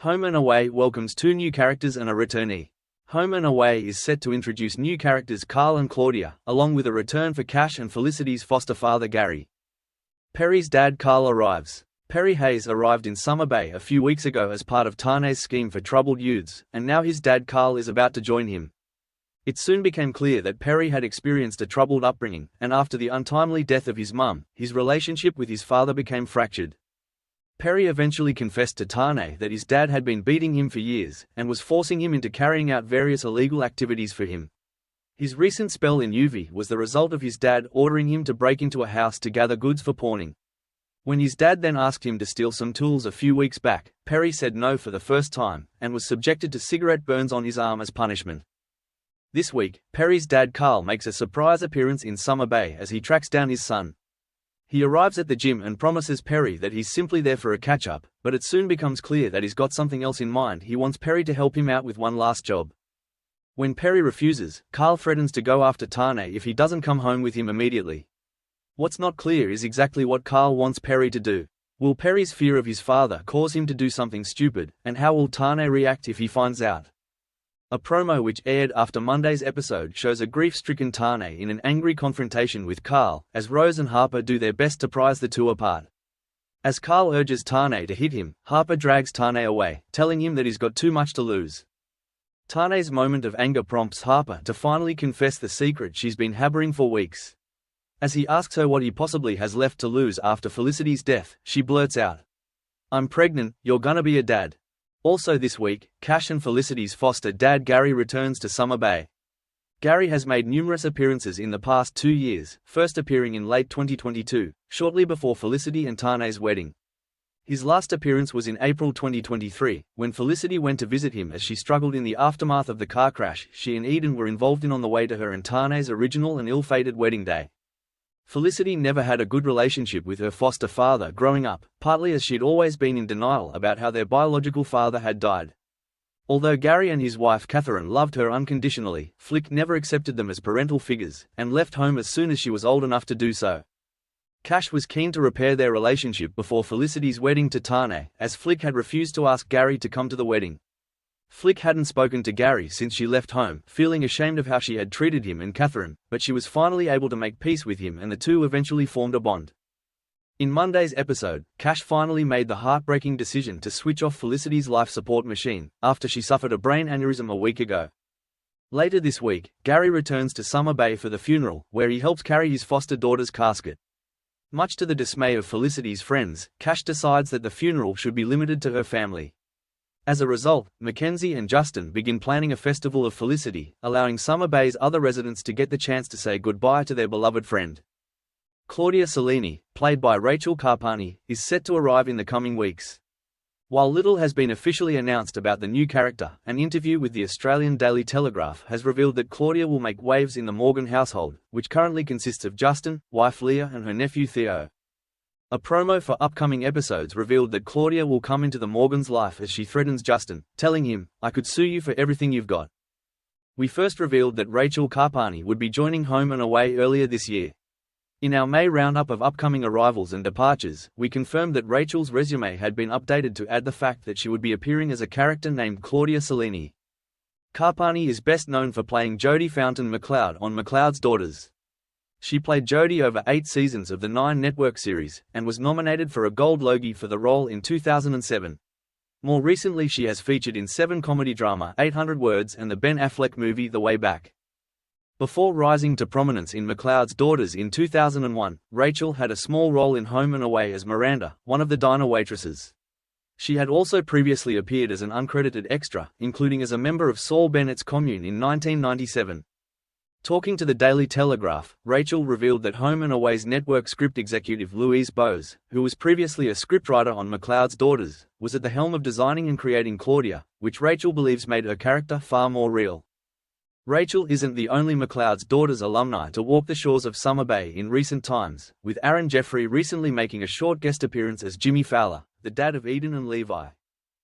Home and Away welcomes 2 new characters and a returnee. Home and Away is set to introduce new characters Carl and Claudia, along with a return for Cash and Felicity's foster father Gary. Perri's dad Carl arrives. Perri Hayes arrived in Summer Bay a few weeks ago as part of Tane's scheme for troubled youths, and now his dad Carl is about to join him. It soon became clear that Perri had experienced a troubled upbringing, and after the untimely death of his mum, his relationship with his father became fractured. Perri eventually confessed to Tane that his dad had been beating him for years, and was forcing him into carrying out various illegal activities for him. His recent spell in UV was the result of his dad ordering him to break into a house to gather goods for pawning. When his dad then asked him to steal some tools a few weeks back, Perri said no for the first time, and was subjected to cigarette burns on his arm as punishment. This week, Perri's dad Carl makes a surprise appearance in Summer Bay as he tracks down his son. He arrives at the gym and promises Perri that he's simply there for a catch-up, but it soon becomes clear that he's got something else in mind. He wants Perri to help him out with one last job. When Perri refuses, Carl threatens to go after Tane if he doesn't come home with him immediately. What's not clear is exactly what Carl wants Perri to do. Will Perri's fear of his father cause him to do something stupid, and how will Tane react if he finds out? A promo which aired after Monday's episode shows a grief-stricken Tane in an angry confrontation with Carl, as Rose and Harper do their best to prise the two apart. As Carl urges Tane to hit him, Harper drags Tane away, telling him that he's got too much to lose. Tane's moment of anger prompts Harper to finally confess the secret she's been harboring for weeks. As he asks her what he possibly has left to lose after Felicity's death, she blurts out, "I'm pregnant, you're gonna be a dad." Also this week, Cash and Felicity's foster dad Gary returns to Summer Bay. Gary has made numerous appearances in the past 2 years, first appearing in late 2022, shortly before Felicity and Tane's wedding. His last appearance was in April 2023, when Felicity went to visit him as she struggled in the aftermath of the car crash she and Eden were involved in on the way to her and Tane's original and ill-fated wedding day. Felicity never had a good relationship with her foster father growing up, partly as she'd always been in denial about how their biological father had died. Although Gary and his wife Catherine loved her unconditionally, Flick never accepted them as parental figures, and left home as soon as she was old enough to do so. Cash was keen to repair their relationship before Felicity's wedding to Tane, as Flick had refused to ask Gary to come to the wedding. Flick hadn't spoken to Gary since she left home, feeling ashamed of how she had treated him and Catherine, but she was finally able to make peace with him and the two eventually formed a bond. In Monday's episode, Cash finally made the heartbreaking decision to switch off Felicity's life support machine, after she suffered a brain aneurysm a week ago. Later this week, Gary returns to Summer Bay for the funeral, where he helps carry his foster daughter's casket. Much to the dismay of Felicity's friends, Cash decides that the funeral should be limited to her family. As a result, Mackenzie and Justin begin planning a festival of Felicity, allowing Summer Bay's other residents to get the chance to say goodbye to their beloved friend. Claudia Cellini, played by Rachel Carpani, is set to arrive in the coming weeks. While little has been officially announced about the new character, an interview with the Australian Daily Telegraph has revealed that Claudia will make waves in the Morgan household, which currently consists of Justin, wife Leah and her nephew Theo. A promo for upcoming episodes revealed that Claudia will come into the Morgan's life as she threatens Justin, telling him, "I could sue you for everything you've got." We first revealed that Rachel Carpani would be joining Home and Away earlier this year. In our May roundup of upcoming arrivals and departures, we confirmed that Rachel's resume had been updated to add the fact that she would be appearing as a character named Claudia Cellini. Carpani is best known for playing Jodie Fountain McLeod on McLeod's Daughters. She played Jodie over 8 seasons of the 9 network series, and was nominated for a Gold Logie for the role in 2007. More recently she has featured in 7 comedy drama 800 Words and the Ben Affleck movie The Way Back. Before rising to prominence in McLeod's Daughters in 2001, Rachel had a small role in Home and Away as Miranda, one of the diner waitresses. She had also previously appeared as an uncredited extra, including as a member of Saul Bennett's Commune in 1997. Talking to the Daily Telegraph, Rachel revealed that Home and Away's network script executive Louise Bose, who was previously a scriptwriter on McLeod's Daughters, was at the helm of designing and creating Claudia, which Rachel believes made her character far more real. Rachel isn't the only McLeod's Daughters alumni to walk the shores of Summer Bay in recent times, with Aaron Jeffrey recently making a short guest appearance as Jimmy Fowler, the dad of Eden and Levi.